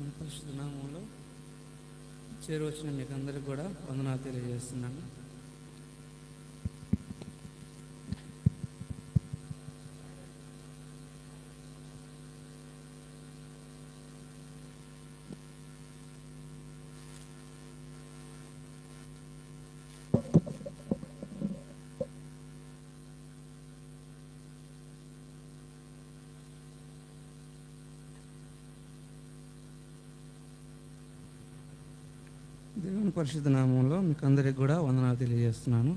దేవుని పరిశుద్ధ నామంలో చేరువచ్చిన మీకు అందరికి కూడా వందనాలు తెలియజేస్తున్నాను. దేవుని పరిశుద్ధ నామంలో మీకు అందరికి కూడా వందనాలు తెలియజేస్తున్నాను.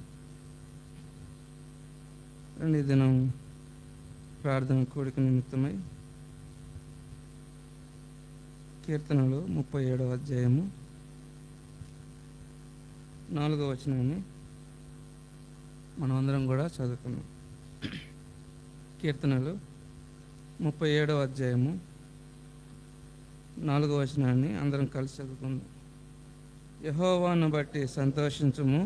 ఈ దినం ప్రార్థన కోరిక నిమిత్తమై కీర్తనలు 37వ అధ్యాయము 4వ వచనాన్ని మనం అందరం కూడా చదువుకున్నాం. కీర్తనలు 37వ అధ్యాయము 4వ వచనాన్ని అందరం కలిసి చదువుకుందాం. యెహోవాను బట్టి సంతోషించుము,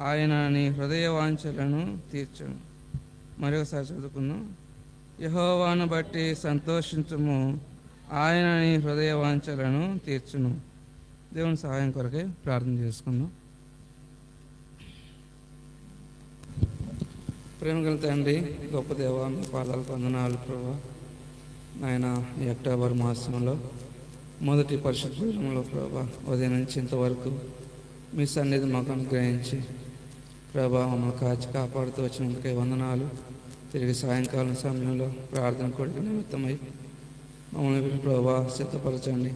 ఆయన నీ హృదయ వాంఛలను తీర్చును. మరొకసారి చదువుకుందాం. యెహోవాను బట్టి సంతోషించుము, ఆయన నీ హృదయ వాంఛలను తీర్చును. దేవుని సహాయం కొరకే ప్రార్థన చేసుకుందాం. ప్రేమగల తండ్రి, గొప్ప దేవా, మీ పాదాలకు వందనాలు ప్రభువా. నాయన, ఈ అక్టోబర్ మాసంలో మొదటి పరిశుద్ధంలో ప్రభా ఉదయం నుంచి ఇంతవరకు మీ సన్నిధి మాకు అనుగ్రహించి ప్రభా మమ్మల్ని కాచి కాపాడుతూ వచ్చినందుకే వందనాలు. తిరిగి సాయంకాలం సమయంలో ప్రార్థన కొడుకు నిమిత్తమై మమ్మల్ని ప్రభా సిద్ధపరచండి.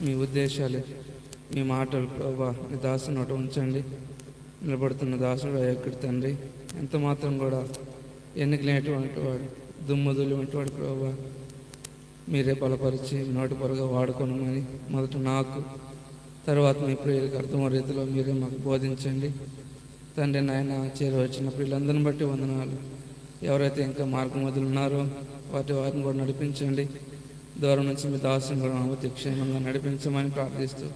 మీ ఉద్దేశాలు, మీ మాటలు ప్రభా మీ దాసు నోట ఉంచండి. నిలబడుతున్న దాసుడు అయ్యకుడి తండ్రి, ఎంత మాత్రం కూడా ఎన్నికలేటువంటి వాడు, దుమ్ముదులు వాడు ప్రభా మీరే బలపరిచి నోటి పొరగా వాడుకోనమని మొదట నాకు, తర్వాత మీ ప్రియులకు అర్థమయ్యే రీతిలో మీరే మాకు బోధించండి తండ్రి. నాయన, చేరవచ్చిన ప్రియులందరిని బట్టి వందనాలు. ఎవరైతే ఇంకా మార్గం వదులున్నారో వారిని కూడా నడిపించండి. దూరం నుంచి మీ దాసుని కూడా అతి క్షేమంగా నడిపించమని ప్రార్థిస్తూ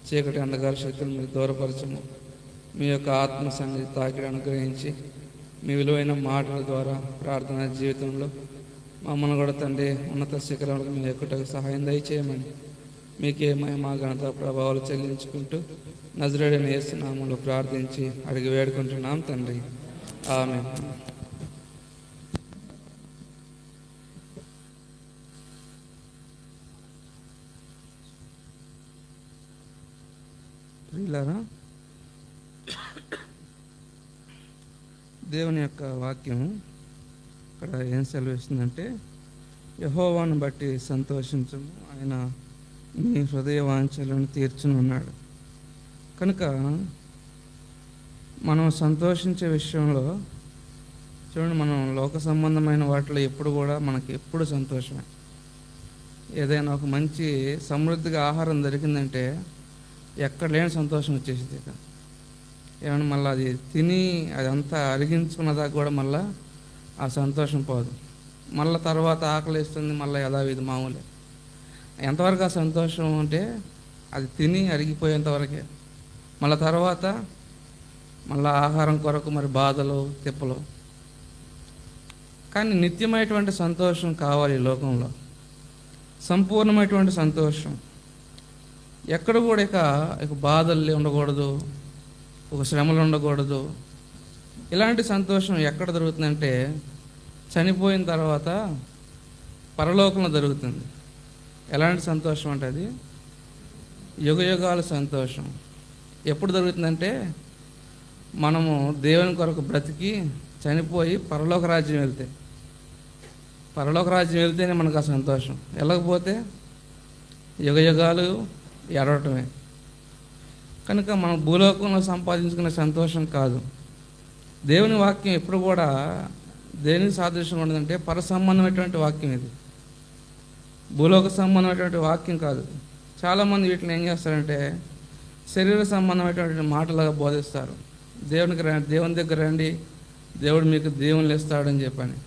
చీకటి అంధకార శక్తులు మీరు దూరపరచము. మీ యొక్క ఆత్మ సన్నిధి తాకిడి అనుగ్రహించి మీ విలువైన మాటల ద్వారా ప్రార్థనా జీవితంలో మమ్మల్ని కూడా తండ్రి ఉన్నత శిఖరాలకు మీ ఎక్కుటకు సహాయం దయచేయమని మీకే మా ఘనత ప్రభావాలు చెల్లించుకుంటూ నజరేయుడైన యేసు నామములో ప్రార్థించి అడిగి వేడుకుంటున్నాం తండ్రి, ఆమేన్. ప్రియులారా, దేవుని యొక్క వాక్యం ఇక్కడ ఏం సెలవిస్తుందంటే, యెహోవాను బట్టి సంతోషించము, ఆయన నీ హృదయ వాంఛలను తీర్చునున్నాడు. కనుక మనం సంతోషించే విషయంలో చూడండి, మనం లోక సంబంధమైన వాటిలో ఎప్పుడు కూడా మనకి ఎప్పుడు సంతోషమే. ఏదైనా ఒక మంచి సమృద్ధిగా ఆహారం దొరికిందంటే ఎక్కడ లేని సంతోషం వచ్చేసింది. ఏమన్నా మళ్ళీ అది తిని అదంతా అరిగించుకున్నదాకా కూడా మళ్ళీ ఆ సంతోషం పోదు. మళ్ళీ తర్వాత ఆకలిస్తుంది, మళ్ళీ యథావిధి మామూలే. ఎంతవరకు ఆ సంతోషం అంటే అది తిని అరిగిపోయేంతవరకే. మళ్ళీ తర్వాత మళ్ళీ ఆహారం కొరకు మరి బాధలు, తిప్పలు. కానీ నిత్యమైనటువంటి సంతోషం కావాలి ఈ లోకంలో, సంపూర్ణమైనటువంటి సంతోషం. ఎక్కడ కూడా ఇక బాధలు ఉండకూడదు, ఒక శ్రమలు ఉండకూడదు. ఇలాంటి సంతోషం ఎక్కడ దొరుకుతుందంటే చనిపోయిన తర్వాత పరలోకంలో దొరుకుతుంది. ఎలాంటి సంతోషం అంటే అది యుగయుగాల సంతోషం. ఎప్పుడు దొరుకుతుందంటే మనము దేవుని కొరకు బ్రతికి చనిపోయి పరలోక రాజ్యం వెళ్తేనే మనకు ఆ సంతోషం. వెళ్ళకపోతే యుగయుగాలు ఎడవటమే. కనుక మనం భూలోకంలో సంపాదించుకునే సంతోషం కాదు. దేవుని వాక్యం ఎప్పుడు కూడా దేనికి సాదృశ్యంగా ఉండదంటే పర సంబంధమైనటువంటి వాక్యం ఇది, భూలోక సంబంధమైనటువంటి వాక్యం కాదు. చాలామంది వీటిని ఏం చేస్తారంటే శరీర సంబంధమైనటువంటి మాటలుగా బోధిస్తారు. దేవుని దగ్గర రండి, దేవుడు మీకు దేవుళ్ళు ఇస్తాడని చెప్పని.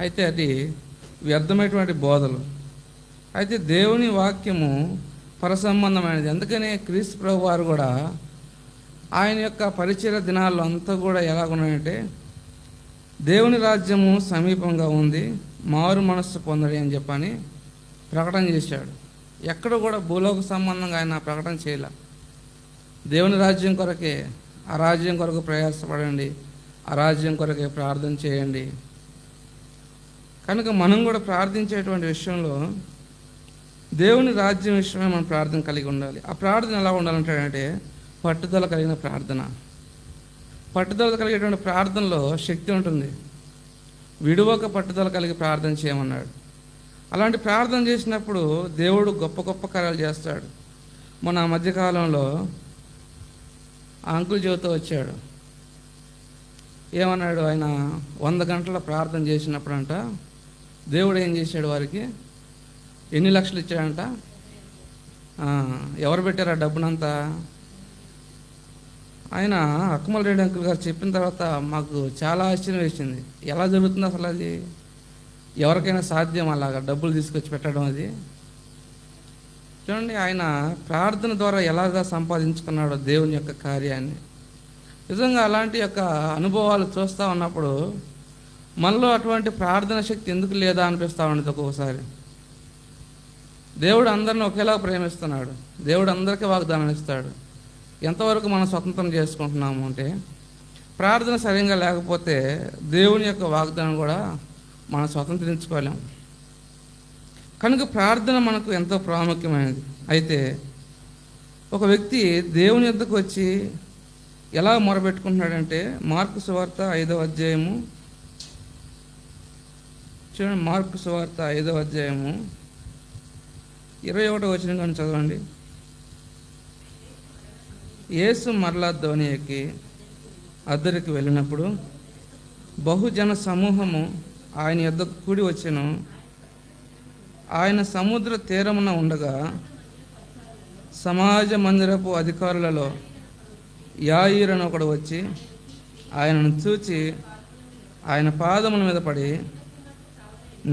అయితే అది వ్యర్థమైనటువంటి బోధలు. అయితే దేవుని వాక్యము పరసంబంధమైనది. అందుకనే క్రీస్తు ప్రభు వారు కూడా ఆయన యొక్క పరిచయ దినాల్లో అంతా కూడా ఎలాగున్నాయంటే దేవుని రాజ్యము సమీపంగా ఉంది, మారు మనస్సు పొందడి అని చెప్పని ప్రకటన చేశాడు. ఎక్కడ కూడా భూలోక సంబంధంగా ఆయన ప్రకటన చేయలే. దేవుని రాజ్యం కొరకే, ఆ రాజ్యం కొరకు ప్రయాసపడండి, ఆ రాజ్యం కొరకే ప్రార్థన చేయండి. కనుక మనం కూడా ప్రార్థించేటువంటి విషయంలో దేవుని రాజ్యం విషయమే మనం ప్రార్థన కలిగి ఉండాలి. ఆ ప్రార్థన ఎలా ఉండాలంటాడంటే పట్టుదల కలిగిన ప్రార్థన. పట్టుదల కలిగేటువంటి ప్రార్థనలో శక్తి ఉంటుంది. విడువక పట్టుదల కలిగి ప్రార్థన చేయమన్నాడు. అలాంటి ప్రార్థన చేసినప్పుడు దేవుడు గొప్ప గొప్ప కార్యాలు చేస్తాడు. మొన్న మధ్యకాలంలో ఆ అంకుల్ జ్యోతి వచ్చాడు. ఏమన్నాడు, ఆయన 100 గంటల ప్రార్థన చేసినప్పుడంట దేవుడు ఏం చేశాడు, వారికి ఎన్ని లక్షలు ఇచ్చాడంట. ఎవరు పెట్టారు ఆ డబ్బునంతా? ఆయన అక్మల్ రెడ్డి అంకుల్ గారు చెప్పిన తర్వాత మాకు చాలా ఆశ్చర్యం వేసింది. ఎలా జరుగుతుంది అసలు? అది ఎవరికైనా సాధ్యం అలాగా డబ్బులు తీసుకొచ్చి పెట్టడం? అది చూడండి, ఆయన ప్రార్థన ద్వారా ఎలాగా సంపాదించుకున్నాడో దేవుని యొక్క కార్యాన్ని. నిజంగా అలాంటి యొక్క అనుభవాలు చూస్తూ ఉన్నప్పుడు మనలో అటువంటి ప్రార్థన శక్తి ఎందుకు లేదా అనిపిస్తూ ఉండదు ఒక్కొక్కసారి. దేవుడు అందరిని ఒకేలా ప్రేమిస్తున్నాడు. దేవుడు అందరికీ వాగ్దానం ఇస్తాడు. ఎంతవరకు మనం స్వతంత్రం చేసుకుంటున్నాము అంటే, ప్రార్థన సరిగ్గా లేకపోతే దేవుని యొక్క వాగ్దానం కూడా మనం స్వతంత్రించుకోలేము. కనుక ప్రార్థన మనకు ఎంతో ప్రాముఖ్యమైనది. అయితే ఒక వ్యక్తి దేవుని యొద్దకు వచ్చి ఎలా మొరబెట్టుకుంటున్నాడంటే, మార్కు సువార్త 5వ అధ్యాయము చూడండి. మార్కు సువార్త 5వ అధ్యాయము 21వ వచనం కానీ చదవండి. యేసు మరలా ధోని ఎక్కి అద్దరికి వెళ్ళినప్పుడు బహుజన సమూహము ఆయన యొద్దకు కూడి వచ్చెను. ఆయన సముద్ర తీరమున ఉండగా సమాజ మందిరపు అధికారులలో యాయీరను ఒకడు వచ్చి ఆయనను చూచి ఆయన పాదముల మీద పడి,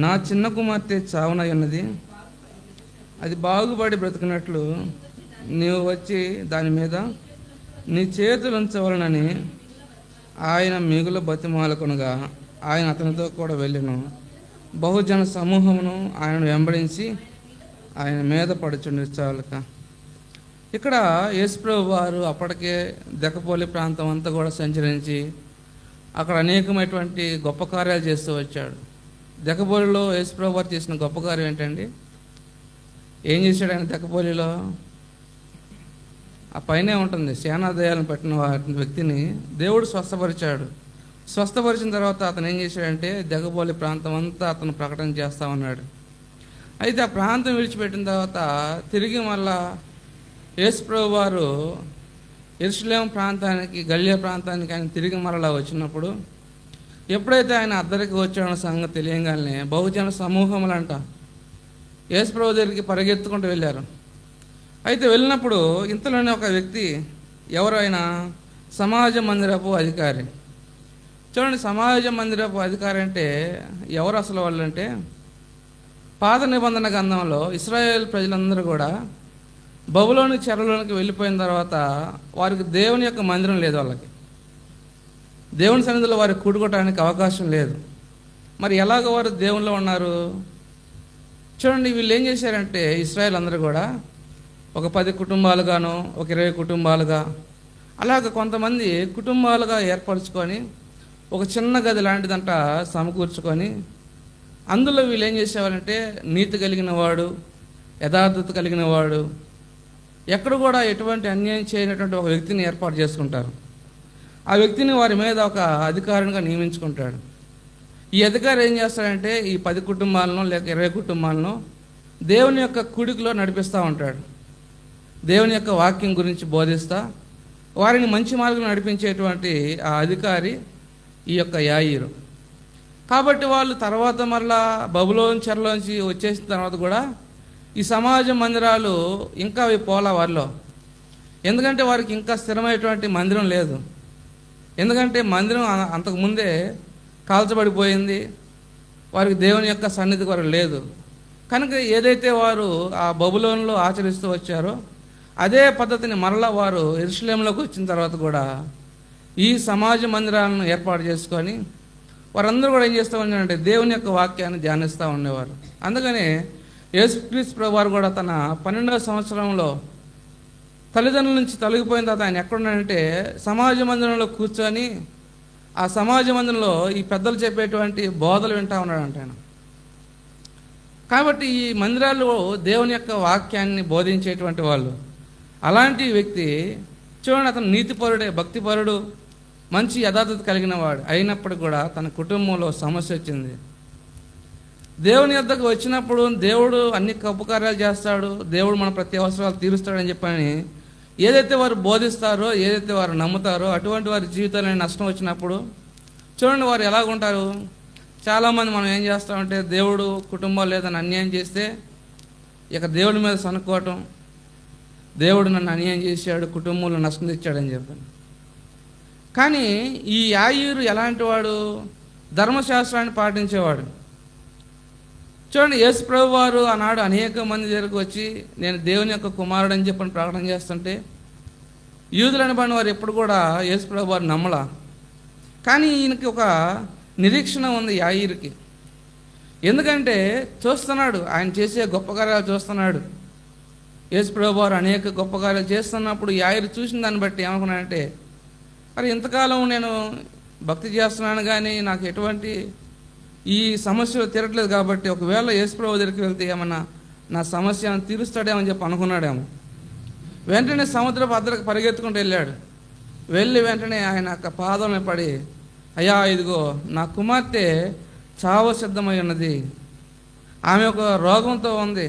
నా చిన్న కుమార్తె చావునై ఉన్నది, అది బాగుపడి బ్రతికినట్లు నీవు వచ్చి దాని మీద నీ చేతులు ఉంచవలనని ఆయన మిగులు బతిమాలకొనగా ఆయన అతనితో కూడా వెళ్ళెను. బహుజన సమూహమును ఆయనను వెంబడించి ఆయన మీద పడుచుండి చాలక. ఇక్కడ యేసుప్రభు వారు అప్పటికే దెకపోలి ప్రాంతం అంతా కూడా సంచరించి అక్కడ అనేకమైనటువంటి గొప్ప కార్యాలు చేస్తూ వచ్చాడు. దెకపోలిలో యేసుప్రభు వారు చేసిన గొప్ప కార్యం ఏంటండి? ఏం చేశాడు ఆయన దెకపోలిలో? ఆ పైనే ఉంటుంది, సేనాదయాలను పెట్టిన వ్యక్తిని దేవుడు స్వస్థపరిచాడు. స్వస్థపరిచిన తర్వాత అతను ఏం చేశాడంటే దెకపోలి ప్రాంతం అంతా అతను ప్రకటన చేస్తా ఉన్నాడు. అయితే ఆ ప్రాంతం విడిచిపెట్టిన తర్వాత తిరిగి మళ్ళా యేసుప్రభు వారు యెరూషలేము ప్రాంతానికి, గలిలయ ప్రాంతానికి ఆయన తిరిగి మరలా వచ్చినప్పుడు, ఎప్పుడైతే ఆయన అద్దరికి వచ్చాడన్న సంగతి తెలియగానే బహుజన సమూహములంట యేసుప్రభు దగ్గరికి పరిగెత్తుకుంటూ వెళ్ళారు. అయితే వెళ్ళినప్పుడు ఇంతలోనే ఒక వ్యక్తి, ఎవరైనా సమాజ మందిరపు అధికారి. చూడండి, సమాజ మందిరపు అధికారి అంటే ఎవరు అసలు వాళ్ళు అంటే, పాత నిబంధన గ్రంథంలో ఇశ్రాయేల్ ప్రజలందరూ కూడా బబులోని చెరలోనికి వెళ్ళిపోయిన తర్వాత వారికి దేవుని యొక్క మందిరం లేదు. వాళ్ళకి దేవుని సన్నిధిలో వారికి కూడుకోవడానికి అవకాశం లేదు. మరి ఎలాగ వారు దేవునిలో ఉన్నారు? చూడండి, వీళ్ళు ఏం చేశారంటే ఇశ్రాయేల్ అందరూ కూడా ఒక 10 కుటుంబాలుగాను, ఒక 20 కుటుంబాలుగా, అలాగ కొంతమంది కుటుంబాలుగా ఏర్పరచుకొని ఒక చిన్న గది లాంటిదంట సమకూర్చుకొని అందులో వీళ్ళు ఏం చేసేవారంటే నీతి కలిగిన వాడు, యథార్థత కలిగిన వాడు, ఎక్కడ కూడా ఎటువంటి అన్యాయం చేయనటువంటి ఒక వ్యక్తిని ఏర్పాటు చేసుకుంటారు. ఆ వ్యక్తిని వారి మీద ఒక అధికారిగా నియమించుకుంటాడు. ఈ అధికారి ఏం చేస్తాడంటే ఈ 10 కుటుంబాలను లేక 20 కుటుంబాలను దేవుని యొక్క కుడికిలో నడిపిస్తూ ఉంటాడు. దేవుని యొక్క వాక్యం గురించి బోధిస్తా వారిని మంచి మార్గం నడిపించేటువంటి ఆ అధికారి ఈ యొక్క యాయీరు. కాబట్టి వాళ్ళు తర్వాత మరలా బబులోని చెరలోంచి వచ్చేసిన తర్వాత కూడా ఈ సమాజ మందిరాలు ఇంకా అవి పోలా వారిలో. ఎందుకంటే వారికి ఇంకా స్థిరమైనటువంటి మందిరం లేదు. ఎందుకంటే మందిరం అంతకుముందే కాల్చబడిపోయింది. వారికి దేవుని యొక్క సన్నిధి కొరకు లేదు. కనుక ఏదైతే వారు ఆ బబులోనులో ఆచరిస్తూ వచ్చారో అదే పద్ధతిని మరలా వారు యెరూషలేములోకి వచ్చిన తర్వాత కూడా ఈ సమాజ మందిరాలను ఏర్పాటు చేసుకొని వారందరూ కూడా ఏం చేస్తూ ఉన్నారంటే దేవుని యొక్క వాక్యాన్ని ధ్యానిస్తూ ఉండేవారు. అందుకని యేసుక్రీస్తు ప్రభు వారు కూడా తన 12వ సంవత్సరంలో తల్లిదండ్రుల నుంచి తొలగిపోయిన తర్వాత ఆయన ఎక్కడున్నాడంటే సమాజ మందిరంలో కూర్చొని ఆ సమాజ మందిరంలో ఈ పెద్దలు చెప్పేటువంటి బోధలు వింటా ఉన్నాడంట ఆయన. కాబట్టి ఈ మందిరాల్లో దేవుని యొక్క వాక్యాన్ని బోధించేటువంటి వాళ్ళు, అలాంటి వ్యక్తి చూడండి, అతను నీతిపరుడే, భక్తిపరుడు, మంచి యథార్థత కలిగిన వాడు అయినప్పటికీ కూడా తన కుటుంబంలో సమస్య వచ్చింది. దేవుని యొద్దకు వచ్చినప్పుడు దేవుడు అన్ని ఉపకార్యాలు చేస్తాడు, దేవుడు మన ప్రతి అవసరాలు తీరుస్తాడని చెప్పని ఏదైతే వారు బోధిస్తారో, ఏదైతే వారు నమ్ముతారో అటువంటి వారి జీవితాల్లో నష్టం వచ్చినప్పుడు చూడండి వారు ఎలాగుంటారు. చాలామంది మనం ఏం చేస్తామంటే దేవుడు కుటుంబాలు లేదని అన్యాయం చేస్తే ఇక దేవుడి మీద సనుక్కోవటం, దేవుడు నన్ను అన్యాయం చేశాడు, కుటుంబంలో నష్టం తెచ్చాడని చెప్పాను. కానీ ఈ యాయీరు ఎలాంటి వాడు? ధర్మశాస్త్రాన్ని పాటించేవాడు. చూడండి, యేసు ప్రభు వారు ఆనాడు అనేక మంది దగ్గరకు వచ్చి నేను దేవుని యొక్క కుమారుడు అని చెప్పని ప్రకటన చేస్తుంటే యూదులని పడిన వారు ఎప్పుడు కూడా యేసు ప్రభు వారు నమ్మలా. కానీ ఈయనకి ఒక నిరీక్షణ ఉంది యాయీరుకి. ఎందుకంటే చూస్తున్నాడు, ఆయన చేసే గొప్ప కార్యాలు చూస్తున్నాడు. యేసు ప్రభు వారు అనేక గొప్ప కార్యాలు చేస్తున్నప్పుడు యాయీరు చూసిన దాన్ని బట్టి ఏమనుకున్నాడంటే, మరి ఇంతకాలం నేను భక్తి చేస్తున్నాను కానీ నాకు ఎటువంటి ఈ సమస్యలు తీరట్లేదు, కాబట్టి ఒకవేళ యేసు ప్రభు దగ్గరికి వెళ్తే ఏమన్నా నా సమస్య తీరుస్తాడేమని చెప్పి అనుకున్నాడేమో. వెంటనే సముద్రపు అద్దరికి పరిగెత్తుకుంటూ వెళ్ళాడు. వెళ్ళి వెంటనే ఆయన యొక్క పాదం పడి, అయ్యా ఇదిగో నా కుమార్తె చావ సిద్ధమై ఉన్నది, ఆమె ఒక రోగంతో ఉంది,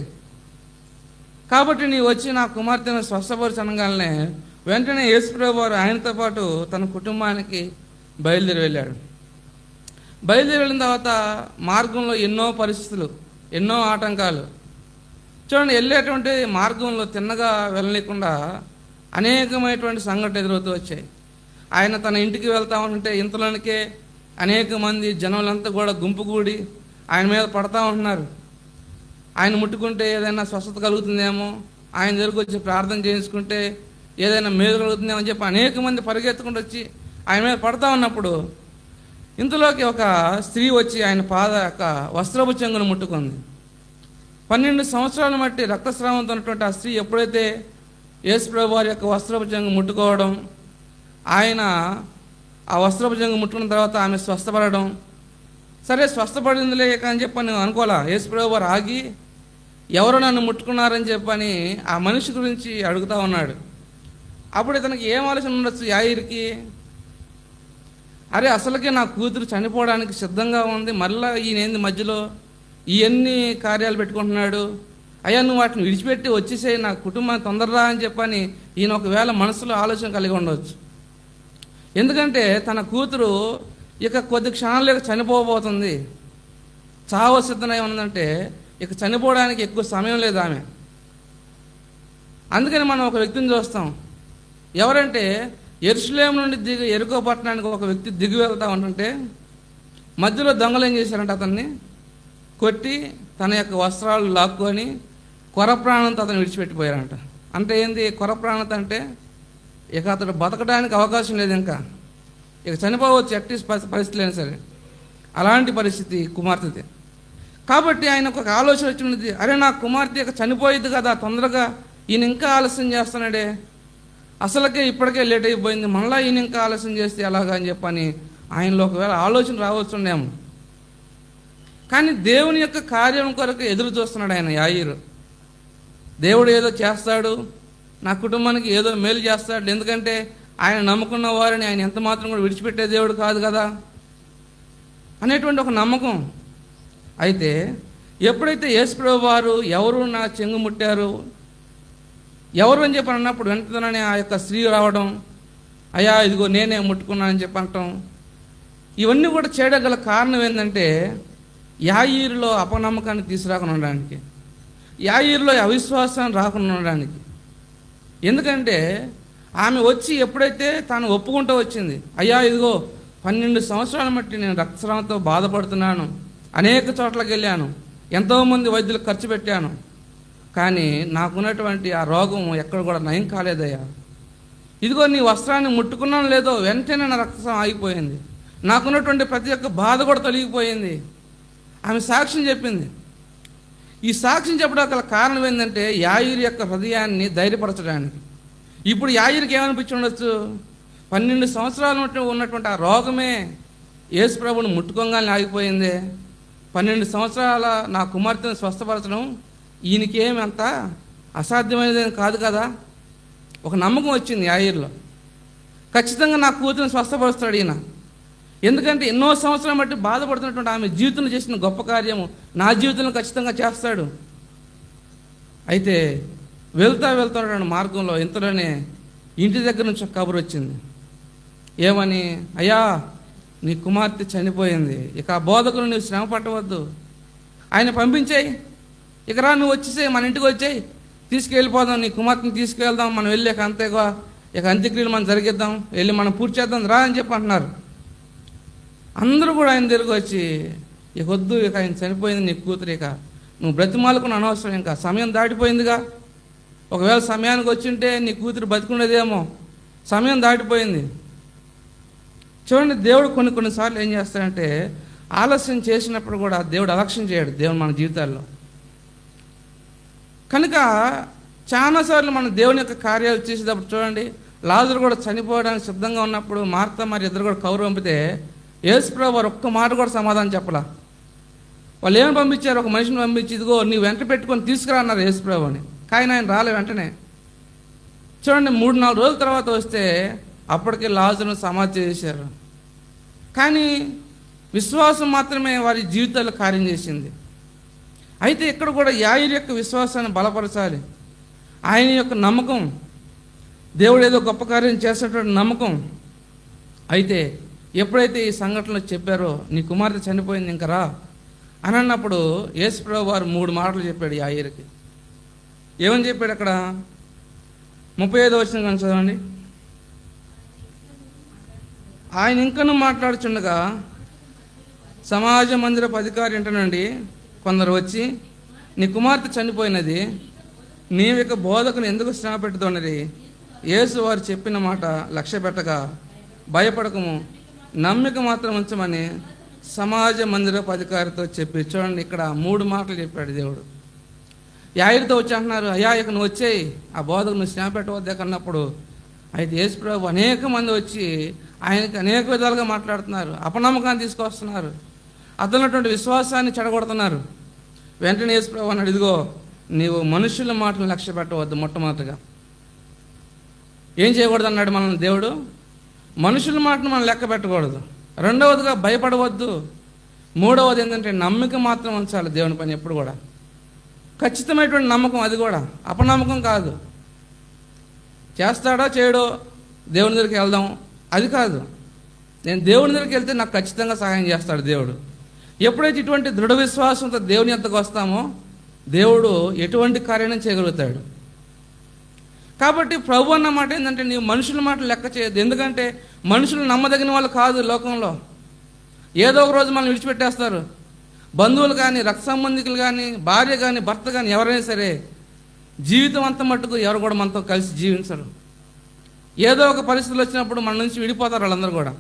కాబట్టి నీ వచ్చి నా కుమార్తెను స్వస్థపరచనగానే వెంటనే యేసు ప్రభు వారు ఆయనతో పాటు తన కుటుంబానికి బయలుదేరి వెళ్ళాడు. బయలుదేరి వెళ్ళిన తర్వాత మార్గంలో ఎన్నో పరిస్థితులు, ఎన్నో ఆటంకాలు. చూడండి, వెళ్ళేటువంటి మార్గంలో తిన్నగా వెళ్ళలేకుండా అనేకమైనటువంటి సంఘటనలు ఎదురవుతూ వచ్చాయి. ఆయన తన ఇంటికి వెళ్తా ఉంటే ఇంతలోనికే అనేక మంది జనులంతా కూడా గుంపుగూడి ఆయన మీద పడతా ఉంటున్నారు. ఆయన ముట్టుకుంటే ఏదైనా స్వస్థత కలుగుతుందేమో, ఆయన దగ్గరకు వచ్చి ప్రార్థన చేయించుకుంటే ఏదైనా మేలు కలుగుతుందేమో అని చెప్పి అనేక మంది పరిగెత్తుకుంటూ వచ్చి ఆయన మీద పడతా ఉన్నప్పుడు ఇంతలోకి ఒక స్త్రీ వచ్చి ఆయన పాద యొక్క వస్త్రపు చెంగును ముట్టుకుంది. 12 సంవత్సరాల మట్టి రక్తస్రావంతో ఉన్నటువంటి ఆ స్త్రీ ఎప్పుడైతే యేసు ప్రభు వారి యొక్క వస్త్రపు చెంగు ముట్టుకోవడం, ఆయన ఆ వస్త్రపు చెంగు ముట్టుకున్న తర్వాత ఆమె స్వస్థపడడం, సరే స్వస్థపడిందిలే అని చెప్పని నేను అనుకోలే. యేసు ప్రభు వారు ఆగి ఎవరు నన్ను ముట్టుకున్నారని చెప్పని ఆ మనిషి గురించి అడుగుతా ఉన్నాడు. అప్పుడు ఇతనికి ఏం ఆలోచన ఉండొచ్చు యాయీరుకి, అరే అసలుకే నా కూతురు చనిపోవడానికి సిద్ధంగా ఉంది, మళ్ళీ ఈయనేంది మధ్యలో ఇవన్నీ కార్యాలు పెట్టుకుంటున్నాడు, అయ్యా నువ్వు వాటిని విడిచిపెట్టి వచ్చేసే నా కుటుంబాన్ని తొందరరా అని చెప్పని ఈయన ఒకవేళ మనసులో ఆలోచన కలిగి ఉండవచ్చు. ఎందుకంటే తన కూతురు ఇక కొద్ది క్షణాలు చనిపోబోతుంది, చావ సిద్ధమై ఉందంటే ఇక చనిపోవడానికి ఎక్కువ సమయం లేదు ఆమె. అందుకని మనం ఒక వ్యక్తిని చూస్తాం, ఎవరంటే యెరూషలేము నుండి యెరికో పట్టణానికి ఒక వ్యక్తి దిగి వెళ్తా ఉంటుంటే మధ్యలో దొంగలు ఏం చేశారంటే అతన్ని కొట్టి తన యొక్క వస్త్రాలు లాక్కొని కొర ప్రాణంతో అతను విడిచిపెట్టిపోయారంట. అంటే ఏంది కొర ప్రాణత అంటే? ఇక అతడు బతకడానికి అవకాశం లేదు, ఇంకా ఇక చనిపోవచ్చు ఎట్టి పరిస్థితి అయినా సరే. అలాంటి పరిస్థితి కుమార్తెది. కాబట్టి ఆయనకు ఒక ఆలోచన వచ్చినది, అరే నా కుమార్తె ఇక చనిపోయేది కదా, తొందరగా ఈయన ఇంకా ఆలస్యం చేస్తున్నాడే, అసలుకే ఇప్పటికే లేట్ అయిపోయింది, మళ్ళీ ఈయన ఇంకా ఆలస్యం చేస్తే ఎలాగా అని చెప్పని ఆయనలో ఒకవేళ ఆలోచన రావచ్చుండేమో. కానీ దేవుని యొక్క కార్యం కొరకు ఎదురు చూస్తున్నాడు ఆయన యాయీరు. దేవుడు ఏదో చేస్తాడు, నా కుటుంబానికి ఏదో మేలు చేస్తాడు, ఎందుకంటే ఆయన నమ్ముకున్న వారిని ఆయన ఎంత మాత్రం కూడా విడిచిపెట్టే దేవుడు కాదు కదా అనేటువంటి ఒక నమ్మకం. అయితే ఎప్పుడైతే యేసు ప్రభువు వారు ఎవరు నా చెంగు ముట్టారు, ఎవరు అని చెప్పి అన్నప్పుడు వెంటనే ఆ యొక్క స్త్రీ రావడం, అయ్యా ఇదిగో నేనే ముట్టుకున్నానని చెప్పి అనటం, ఇవన్నీ కూడా చేయగల కారణం ఏంటంటే యాయీరులో అపనమ్మకాన్ని తీసుకురాకుండా ఉండడానికి, యాయీరులో అవిశ్వాసాన్ని రాకుండా ఉండడానికి. ఎందుకంటే ఆమె వచ్చి ఎప్పుడైతే తాను ఒప్పుకుంటూ వచ్చింది, అయ్యా ఇదిగో 12 సంవత్సరాల మట్టి నేను రక్తస్రావంతో బాధపడుతున్నాను, అనేక చోట్లకి వెళ్ళాను, ఎంతోమంది వైద్యులకు ఖర్చు పెట్టాను, కానీ నాకున్నటువంటి ఆ రోగం ఎక్కడ కూడా నయం కాలేదయ్యా, ఇదిగో నీ వస్త్రాన్ని ముట్టుకున్నాను లేదో వెంటనే నా రక్తస్రావం ఆగిపోయింది, నాకున్నటువంటి ప్రతి ఒక్క బాధ కూడా తొలగిపోయింది. ఆమె సాక్ష్యం చెప్పింది. ఈ సాక్ష్యం చెప్పడానికి గల కారణం ఏంటంటే యాయిరు యొక్క హృదయాన్ని ధైర్యపరచడానికి. ఇప్పుడు యాయిరుకి ఏమనిపించి ఉండొచ్చు, 12 సంవత్సరాలు ఉన్నటువంటి ఆ రోగమే యేసు ప్రభువుని ముట్టుకోగానే ఆగిపోయింది. 12 సంవత్సరాల నా కుమార్తెను స్వస్థపరచడం ఈయనకేమి అంత అసాధ్యమైనది కాదు కదా. ఒక నమ్మకం వచ్చింది యాయిరులో, ఖచ్చితంగా నా కూతురిని స్వస్థపరుస్తాడు ఈయన. ఎందుకంటే ఎన్నో సంవత్సరాలు బట్టి బాధపడుతున్నటువంటి ఆమె జీవితంలో చేసిన గొప్ప కార్యము నా జీవితంలో ఖచ్చితంగా చేస్తాడు. అయితే వెళ్తున్నటువంటి మార్గంలో ఇంతలోనే ఇంటి దగ్గర నుంచి ఒక కబురు వచ్చింది. ఏమని? అయ్యా, నీ కుమార్తె చనిపోయింది, ఇక ఆ బోధకులు నువ్వు శ్రమ పట్టవద్దు, ఆయన పంపించేయి, ఇక రా, నువ్వు వచ్చేసేయి, మన ఇంటికి వచ్చేయి, తీసుకెళ్ళిపోదాం, నీ కుమార్తెని తీసుకెళ్దాం, మనం వెళ్ళాక అంతేగా, ఇక అంత్యక్రియలు మనం జరిగిద్దాం, వెళ్ళి మనం పూర్తి చేద్దాం రా అని చెప్పి అంటున్నారు. అందరూ కూడా ఆయన దగ్గరికి వచ్చి, ఇక వద్దు, ఇక ఆయన చనిపోయింది, నీ కూతురు, ఇక నువ్వు బ్రతిమాలుకుని అనవసరం, ఇంకా సమయం దాటిపోయిందిగా, ఒకవేళ సమయానికి వచ్చింటే నీ కూతురు బతికుండేదేమో, సమయం దాటిపోయింది. చూడండి, దేవుడు కొన్నిసార్లు ఏం చేస్తాడంటే ఆలస్యం చేసినప్పుడు కూడా దేవుడు అలక్ష్యం చేయడు దేవుడు మన జీవితాల్లో. కనుక చాలాసార్లు మనం దేవుని యొక్క కార్యాలు చేసేటప్పుడు చూడండి, లాజరు కూడా చనిపోవడానికి సిద్ధంగా ఉన్నప్పుడు మార్తా మరి ఇద్దరు కూడా కౌరు పంపితే యేసుప్రభు వారు ఒక్క మాట కూడా సమాధానం చెప్పలా. వాళ్ళు ఏమని పంపించారు? ఒక మనిషిని పంపించి, ఇదిగో నీ వెంట పెట్టుకొని తీసుకురా అన్నారు యేసుప్రభు అని. కానీ ఆయన రాలే వెంటనే. చూడండి, 3-4 రోజుల తర్వాత వస్తే అప్పటికే లాజరును సమాధి చేశారు. కానీ విశ్వాసం మాత్రమే వారి జీవితాల్లో కార్యం చేసింది. అయితే ఇక్కడ కూడా యాయిరు యొక్క విశ్వాసాన్ని బలపరచాలి. ఆయన యొక్క నమ్మకం, దేవుడు ఏదో గొప్ప కార్యం చేసేటువంటి నమ్మకం. అయితే ఎప్పుడైతే ఈ సంఘటనలు చెప్పారో, నీ కుమార్తె చనిపోయింది, ఇంక రా అని అన్నప్పుడు యేసుప్రభు వారు 3 మాటలు చెప్పాడు యాయిరుకి. ఏమని చెప్పాడు అక్కడ? 35వ వచనం కానీ చదవండి. ఆయన ఇంకనూ మాట్లాడుచుండగా సమాజ మందిరపు అధికారి ఇంట నుండి కొందరు వచ్చి, నీ కుమార్తె చనిపోయినది, నీవు ఇక బోధకుని ఎందుకు శ్రమ పెట్టుతున్నది? యేసు వారు చెప్పిన మాట లక్ష్య పెట్టగా భయపడకము, నమ్మిక మాత్రం ఉంచమని సమాజ మందిరపు అధికారితో చెప్పి. చూడండి, ఇక్కడ 3 మాటలు చెప్పాడు దేవుడు. యాయిరుతో వచ్చి అంటున్నారు, అయ్యా ఇక నువ్వు వచ్చేయి, ఆ బోధకు నువ్వు శ్రమ పెట్టవద్దే అన్నప్పుడు, అయితే యేసు ప్రభు అనేక మంది వచ్చి ఆయనకి అనేక విధాలుగా మాట్లాడుతున్నారు, అపనమ్మకాన్ని తీసుకొస్తున్నారు, అతనున్నటువంటి విశ్వాసాన్ని చెడగొడుతున్నారు. వెంటనే యేసు ప్రభు అన్నాడు, ఇదిగో నీవు మనుషుల మాటలను లక్ష్య పెట్టవద్దు. మొట్టమొదటిగా ఏం చేయకూడదు అన్నాడు మనల్ని దేవుడు? మనుషుల మాటను మనం లెక్క పెట్టకూడదు. రెండవదిగా భయపడవద్దు. మూడవది ఏంటంటే నమ్మిక మాత్రం ఉంచాలి దేవుని పని ఎప్పుడు కూడా. ఖచ్చితమైనటువంటి నమ్మకం, అది కూడా అపనమ్మకం కాదు. చేస్తాడో చేయడో, దేవుని దగ్గరికి వెళ్దాం, అది కాదు. నేను దేవుని దగ్గరికి వెళ్తే నాకు ఖచ్చితంగా సహాయం చేస్తాడు దేవుడు. ఎప్పుడైతే ఇటువంటి దృఢ విశ్వాసంతో దేవుని ఎంతకు వస్తామో దేవుడు ఎటువంటి కార్యం చేయగలుగుతాడు. కాబట్టి ప్రభు అన్న మాట ఏంటంటే, నీవు మనుషుల మాట లెక్క చేయొద్దు. ఎందుకంటే మనుషులు నమ్మదగిన వాళ్ళు కాదు లోకంలో. ఏదో ఒక రోజు మనం విడిచిపెట్టేస్తారు. బంధువులు కానీ, రక్త సంబంధికులు కానీ, భార్య కానీ, భర్త కానీ, ఎవరైనా సరే జీవితం అంత మట్టుకు ఎవరు కూడా మనతో కలిసి జీవించరు. ఏదో ఒక పరిస్థితులు వచ్చినప్పుడు మన నుంచి విడిపోతారు వాళ్ళందరూ కూడా.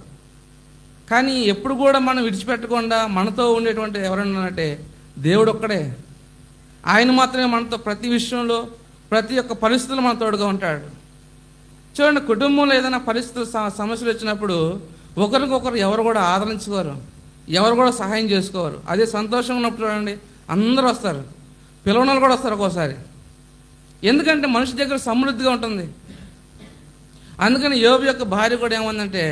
కానీ ఎప్పుడు కూడా మనం విడిచిపెట్టకుండా మనతో ఉండేటువంటి ఎవరైనా అంటే దేవుడు ఒక్కడే. ఆయన మాత్రమే మనతో ప్రతి విషయంలో, ప్రతి ఒక్క పరిస్థితుల్లో మన తోడుగా ఉంటాడు. చూడండి, కుటుంబంలో ఏదైనా పరిస్థితులు సమస్యలు వచ్చినప్పుడు ఒకరికొకరు ఎవరు కూడా ఆదరించుకోరు, ఎవరు కూడా సహాయం చేసుకోరు. అదే సంతోషంగా ఉన్నప్పుడు చూడండి అందరూ వస్తారు, పిల్లలు కూడా వస్తారు ఒక్కోసారి. ఎందుకంటే మనిషి దగ్గర సమృద్ధిగా ఉంటుంది. అందుకని యోబు యొక్క భార్య కూడా ఏమందంటే,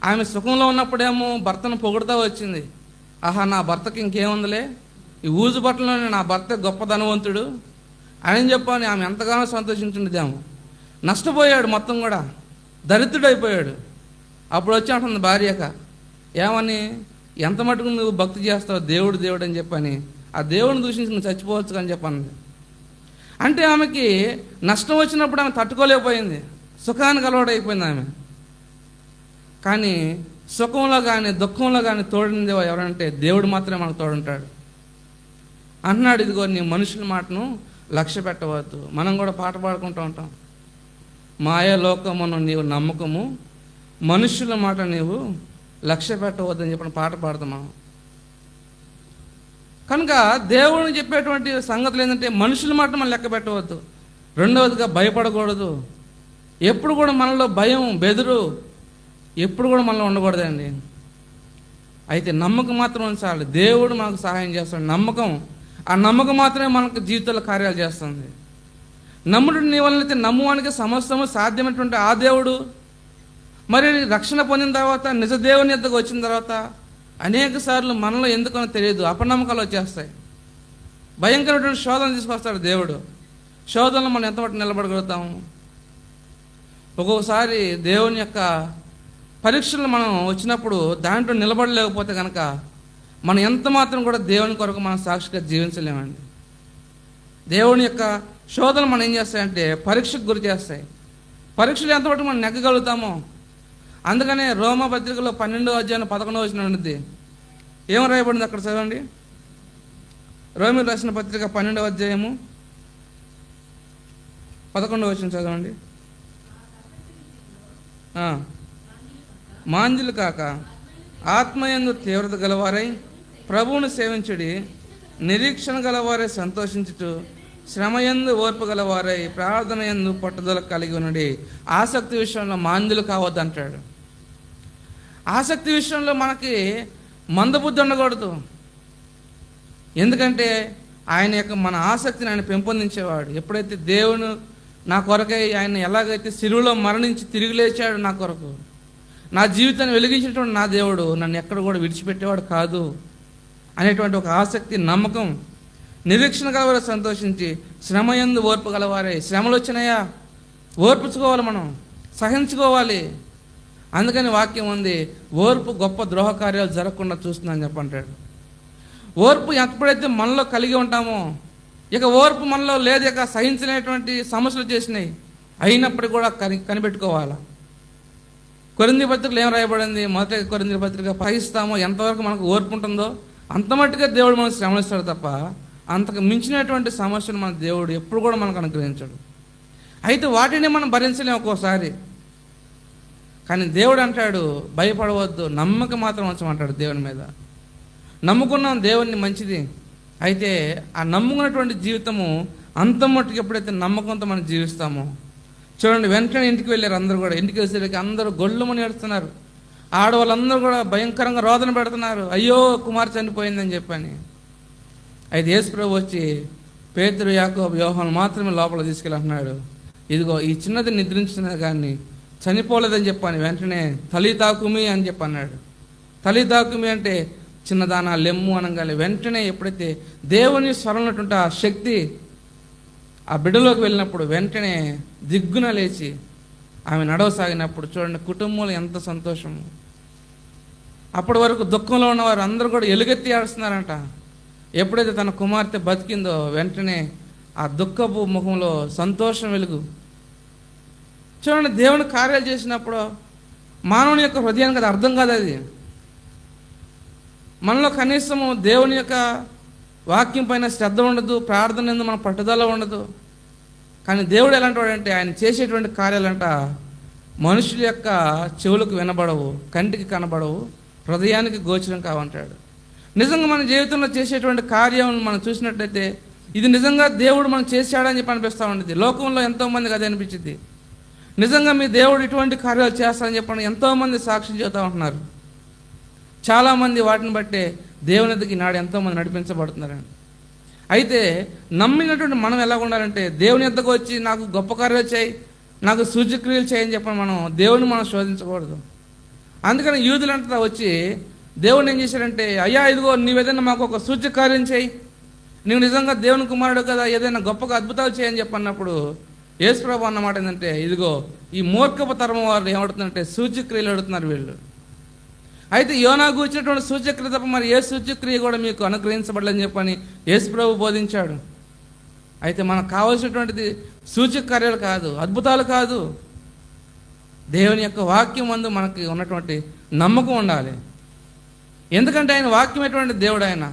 ఆమె సుఖంలో ఉన్నప్పుడేమో భర్తను పొగుడుతూ వచ్చింది. ఆహా, నా భర్తకి ఇంకేముందిలే, ఈ ఊజు బట్టలోనే నా భర్త గొప్ప ధనవంతుడు అని చెప్పని ఆమె ఎంతగానో సంతోషించుండేదేమో. నష్టపోయాడు, మొత్తం కూడా దరిద్రుడైపోయాడు. అప్పుడు వచ్చి అంటుంది భార్యక, ఏమని, ఎంత మటుకు నువ్వు భక్తి చేస్తావు, దేవుడు దేవుడు అని చెప్పని, ఆ దేవుడిని దూషించి నువ్వు చచ్చిపోవచ్చు అని చెప్పండి. అంటే ఆమెకి నష్టం వచ్చినప్పుడు ఆమె తట్టుకోలేకపోయింది, సుఖానికి అలవాటైపోయింది ఆమె. కానీ సుఖంలో కానీ దుఃఖంలో కానీ తోడింది ఎవరంటే దేవుడు మాత్రమే మనకు తోడుంటాడు. అంటున్నాడు, ఇదిగో నీ మనుషుల మాటను లక్ష్య పెట్టవద్దు. మనం కూడా పాట పాడుకుంటూ ఉంటాం, మాయా లోకమును నీవు నమ్మకము, మనుషుల మాట నీవు లక్ష్య పెట్టవద్దు అని చెప్పిన పాట పాడతాం మనం. కనుక దేవుని చెప్పేటువంటి సంగతులు ఏంటంటే మనుషుల మాట మనం లెక్క పెట్టవద్దు. రెండవదిగా భయపడకూడదు. ఎప్పుడు కూడా మనలో భయం, బెదురు ఎప్పుడు కూడా మనలో ఉండకూడదండి. అయితే నమ్మకం మాత్రం ఉంచాలి. దేవుడు మనకు సహాయం చేస్తాడు. నమ్మకం, ఆ నమ్మకం మాత్రమే మనకు జీవితంలో కార్యాలు చేస్తుంది. నమ్ముడు నీ వలనైతే నమ్మువానికి సమస్తము సాధ్యమైనటువంటి ఆ దేవుడు మరి రక్షణ పొందిన తర్వాత నిజ దేవుని యొద్దకు వచ్చిన తర్వాత అనేక సార్లు మనలో ఎందుకనో తెలియదు అపనమ్మకాలు వచ్చేస్తాయి. భయంకరమైనటువంటి శోధన తీసుకొస్తాడు దేవుడు. శోధనలో మనం ఎంతవరకు నిలబడగలుగుతాము? ఒక్కొక్కసారి దేవుని యొక్క పరీక్షలు మనం వచ్చినప్పుడు దాంట్లో నిలబడలేకపోతే కనుక మనం ఎంత మాత్రం కూడా దేవుని కొరకు మనం సాక్షిగా జీవించలేమండి. దేవుని యొక్క శోధనలు మనం ఏం చేస్తాయంటే పరీక్షకు గురి చేస్తాయి. పరీక్షలు ఎంతవరకు మనం నెగ్గగలుగుతామో. అందుకనే రోమా పత్రికలో 12వ అధ్యాయం 11వ వచనం ఉన్నది. ఏం రాయబడింది అక్కడ చదవండి. రోమీయులకు రాసిన పత్రిక 12వ అధ్యాయము 11వ వచనం చదవండి. మాంద్యులు కాక ఆత్మయందు తీవ్రత గలవారై ప్రభువును సేవించుడి, నిరీక్షణ గలవారై సంతోషించుచు, శ్రమయందు ఓర్పు గలవారై ప్రార్థన యందు పట్టుదల కలిగి ఉన్నది. ఆసక్తి విషయంలో మాంద్యులు కావద్దు అంటాడు. ఆసక్తి విషయంలో మనకి మందబుద్ధి ఉండకూడదు. ఎందుకంటే ఆయన యొక్క మన ఆసక్తిని ఆయన పెంపొందించేవాడు. ఎప్పుడైతే దేవుడు నా కొరకై ఆయన ఎలాగైతే శిలువలో మరణించి తిరిగి లేచాడు, నా కొరకు నా జీవితాన్ని వెలిగించినటువంటి నా దేవుడు నన్ను ఎక్కడ కూడా విడిచిపెట్టేవాడు కాదు అనేటువంటి ఒక ఆసక్తి, నమ్మకం, నిరీక్షణ గలవారే సంతోషించి, శ్రమయందు ఓర్పు గలవారే. శ్రమలు వచ్చినాయా, ఓర్పుచుకోవాలి, మనం సహించుకోవాలి. అందుకని వాక్యం ఉంది, ఓర్పు గొప్ప ద్రోహ కార్యాలు జరగకుండా చూస్తుందని చెప్పంటాడు. ఓర్పు ఎప్పుడైతే మనలో కలిగి ఉంటామో, ఇక ఓర్పు మనలో లేదు, ఇక సహించలేటువంటి సమస్యలు చేసినాయి అయినప్పటికీ కూడా కనిపెట్టుకోవాలి. కొరింథీ పత్రికలో ఏం రాయబడింది? మొదటి కొరింథీ పత్రిక సహిస్తామో ఎంతవరకు మనకు ఓర్పు ఉంటుందో అంత మట్టుగా దేవుడు మనకు శ్రమనిస్తాడు తప్ప అంతకు మించినటువంటి సమస్యను మన దేవుడు ఎప్పుడు కూడా మనకు అనుగ్రహించాడు. అయితే వాటిని మనం భరించలేము ఒక్కోసారి. కానీ దేవుడు అంటాడు భయపడవద్దు, నమ్మకం మాత్రం ఉంచమంటాడు దేవుని మీద. నమ్ముకున్నాం దేవుని మంచిది. అయితే ఆ నమ్ముకున్నటువంటి జీవితము అంత మట్టుకు ఎప్పుడైతే నమ్మకంతో మనం జీవిస్తామో, చూడండి, వెంటనే ఇంటికి వెళ్ళారు అందరూ కూడా. ఇంటికి వచ్చేసరికి అందరూ గొళ్ళుమని ఏడుస్తున్నారు. ఆడవాళ్ళందరూ కూడా భయంకరంగా రోదన పెడుతున్నారు, అయ్యో కుమార్ చనిపోయిందని చెప్పని. అయితే యేసు ప్రభు వచ్చి పేతురు, యాకోబు, యోహాను మాత్రమే లోపల తీసుకెళ్ళి ఇదిగో ఈ చిన్నది నిద్రించినది కానీ చనిపోలేదని చెప్పని. వెంటనే తలీతాకుమి అని చెప్పన్నాడు. తలీతాకుమి అంటే చిన్నదానా లెమ్ము అనగానే వెంటనే ఎప్పుడైతే దేవుని స్వరంలోటువంటి ఆ శక్తి ఆ బిడ్డలోకి వెళ్ళినప్పుడు వెంటనే దిగ్గున లేచి ఆమె నడవసాగినప్పుడు చూడండి కుటుంబంలో ఎంత సంతోషము. అప్పటి వరకు దుఃఖంలో ఉన్నవారు అందరూ కూడా ఎలుగెత్తి ఆడుస్తున్నారంట. ఎప్పుడైతే తన కుమార్తె బతికిందో వెంటనే ఆ దుఃఖపు ముఖంలో సంతోషం వెలుగు. చూడండి, దేవుని కార్యాలు చేసినప్పుడు మానవుని యొక్క హృదయానికి అది అర్థం కాదు. అది మనలో కనీసము దేవుని యొక్క వాక్యం పైన శ్రద్ధ ఉండదు, ప్రార్థన ఎందు మన పట్టుదల ఉండదు. కానీ దేవుడు ఎలాంటి వాడంటే ఆయన చేసేటువంటి కార్యాలంట మనుషుల యొక్క చెవులకు వినబడవు, కంటికి కనబడవు, హృదయానికి గోచరం కావంటాడు. నిజంగా మన జీవితంలో చేసేటువంటి కార్యం మనం చూసినట్లయితే ఇది నిజంగా దేవుడు మనం చేశాడని చెప్పి అనిపిస్తూ ఉంటుంది. లోకంలో ఎంతోమందికి అది అనిపించింది. నిజంగా మీ దేవుడు ఇటువంటి కార్యాలు చేస్తారని చెప్పండి ఎంతోమంది సాక్ష్యం చెబుతూ ఉంటున్నారు. చాలామంది వాటిని బట్టే దేవుని ఎదుగుకి నాడు ఎంతోమంది నడిపించబడుతున్నారండి. అయితే నమ్మినటువంటి మనం ఎలా ఉండాలంటే దేవుని ఎద్దకు వచ్చి నాకు గొప్ప కార్యాలు చేయి, నాకు సూచక్రియలు చేయని చెప్పని మనం దేవుని మనం శోధించకూడదు. అందుకని యూదులంతా వచ్చి దేవుని ఏం చేశారంటే, అయ్యా ఇదిగో నీవేదైనా మాకు ఒక సూచకార్యం చేయి, నీవు నిజంగా దేవుని కుమారుడు కదా, ఏదైనా గొప్పగా అద్భుతాలు చేయని చెప్పన్నప్పుడు యేసు ప్రభు అన్నమాట ఏంటంటే, ఇదిగో ఈ మూర్ఖపు తరం వారు ఏమడుతున్నారంటే సూచక్రియలు అడుగుతున్నారు వీళ్ళు. అయితే యోనా కూర్చున్నటువంటి సూచక్రియ తప్ప మరి ఏ సూచక్రియ కూడా మీకు అనుగ్రహించబడలేని చెప్పని యేసు ప్రభు బోధించాడు. అయితే మనకు కావాల్సినటువంటిది సూచక కార్యాలు కాదు, అద్భుతాలు కాదు, దేవుని యొక్క వాక్యం అందు మనకి ఉన్నటువంటి నమ్మకం ఉండాలి. ఎందుకంటే ఆయన వాక్యం ఎటువంటి దేవుడు. ఆయన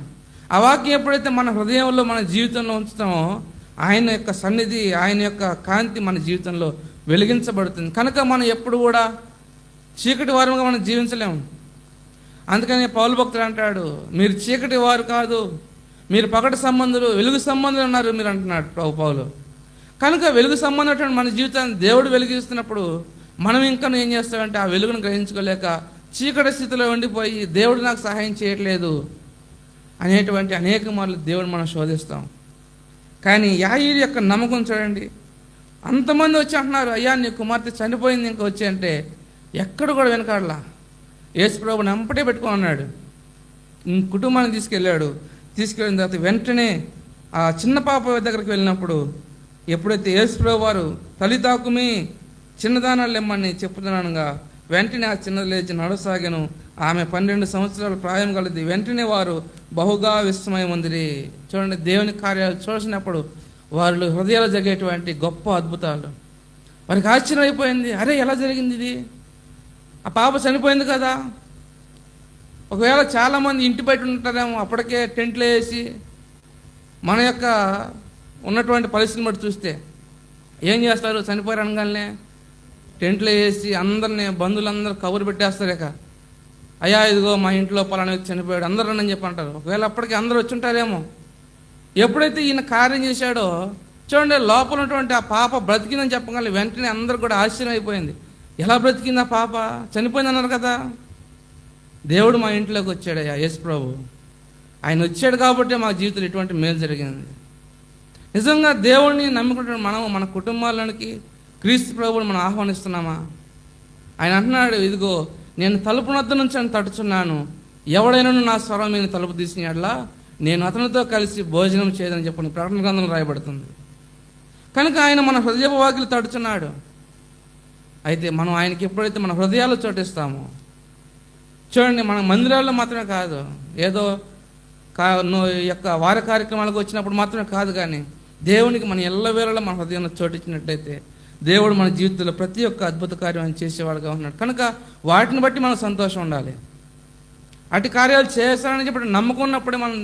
ఆ వాక్యం ఎప్పుడైతే మన హృదయంలో మన జీవితంలో ఉంచుతామో ఆయన యొక్క సన్నిధి, ఆయన యొక్క కాంతి మన జీవితంలో వెలిగించబడుతుంది. కనుక మనం ఎప్పుడు కూడా చీకటి వారంగా మనం జీవించలేము. అందుకని పౌలు భక్తుడు అంటాడు, మీరు చీకటి వారు కాదు, మీరు పగటి సంబంధులు, వెలుగు సంబంధులు ఉన్నారు మీరు అంటున్నాడు పౌలు. కనుక వెలుగు సంబంధం మన జీవితాన్ని దేవుడు వెలిగిస్తున్నప్పుడు మనం ఇంకా ఏం చేస్తామంటే ఆ వెలుగును గ్రహించుకోలేక చీకటి స్థితిలో ఉండిపోయి దేవుడు నాకు సహాయం చేయట్లేదు అనేటువంటి అనేక మార్లు దేవుడు మనం శోధిస్తాం. కానీ యాయీరు యొక్క నమ్మకం చూడండి. అంతమంది వచ్చి అంటున్నారు, అయ్యా నీ కుమార్తె చనిపోయింది ఇంకా వచ్చి అంటే ఎక్కడ కూడా వెనకాడలా. యేసు ప్రభువుని అంపటే పెట్టుకున్నాడు. కుటుంబాన్ని తీసుకెళ్ళిన తర్వాత వెంటనే ఆ చిన్న పాప దగ్గరికి వెళ్ళినప్పుడు ఎప్పుడైతే యేసు ప్రభు వారు తలితాకుమి చిన్నదానాలు ఇమ్మని చెప్తున్నానుగా వెంటనే ఆ చిన్నది లేచి నడసాగను. ఆమె 12 సంవత్సరాల ప్రాయం కలది. వెంటనే వారు బహుగా విస్మయం ఉందిరి. చూడండి, దేవుని కార్యాలు చూసినప్పుడు వారిలో హృదయాలు జరిగేటువంటి గొప్ప అద్భుతాలు వారికి ఆశ్చర్యం అయిపోయింది. అరే ఎలా జరిగింది ఇది? ఆ పాప చనిపోయింది కదా. ఒకవేళ చాలామంది ఇంటి బయట ఉంటారేమో, అప్పటికే టెంట్లు వేసి మన యొక్క ఉన్నటువంటి పరిస్థితిని బట్టి చూస్తే ఏం చేస్తారు? చనిపోయారు అనగానే టెంట్లు వేసి అందరినీ బంధువులందరూ కబురు పెట్టేస్తారు. ఇక అయ్యా ఇదిగో మా ఇంట్లో పలానా వ్యక్తి చనిపోయాడు, అందరూ అని చెప్పి అంటారు. ఒకవేళ అప్పటికి అందరూ వచ్చి ఉంటారేమో. ఎప్పుడైతే ఈయన కార్యం చేశాడో చూడండి, లోపల ఉన్నటువంటి ఆ పాప బ్రతికిందని చెప్పగల వెంటనే అందరూ కూడా ఆశ్చర్యం అయిపోయింది. ఎలా బ్రతికింది ఆ పాప? చనిపోయింది అన్నారు కదా. దేవుడు మా ఇంట్లోకి వచ్చాడయ్యా, యేసు ప్రభు. ఆయన వచ్చాడు కాబట్టి మా జీవితంలో ఎటువంటి మేలు జరిగింది. నిజంగా దేవుడిని నమ్ముకుంటున్న మనం మన కుటుంబాలకి క్రీస్తు ప్రభువుని మనం ఆహ్వానిస్తున్నామా? ఆయన అంటున్నాడు, ఇదిగో నేను తలుపు వద్ద నుంచి అని తట్టుచున్నాను, ఎవడైనా నా స్వరం మీద తలుపు తీసినట్లా నేను అతనితో కలిసి భోజనం చేయదని చెప్పని ప్రకటన గ్రంథంలో రాయబడుతుంది. కనుక ఆయన మన హృదయపు వాకిలు తడుచున్నాడు. అయితే మనం ఆయనకి ఎప్పుడైతే మన హృదయాల్లో చోటిస్తామో చూడండి, మన మందిరాల్లో మాత్రమే కాదు, ఏదో యొక్క వార కార్యక్రమాలకు వచ్చినప్పుడు మాత్రమే కాదు, కానీ దేవునికి మన ఎల్లవేళలా మన హృదయంలో చోటిచ్చినట్లయితే దేవుడు మన జీవితంలో ప్రతి ఒక్క అద్భుత కార్యం ఆయన చేసేవాడుగా ఉన్నాడు. కనుక వాటిని బట్టి మనం సంతోషం ఉండాలి. అటు కార్యాలు చేస్తానని చెప్పి నమ్మకం ఉన్నప్పుడే మనం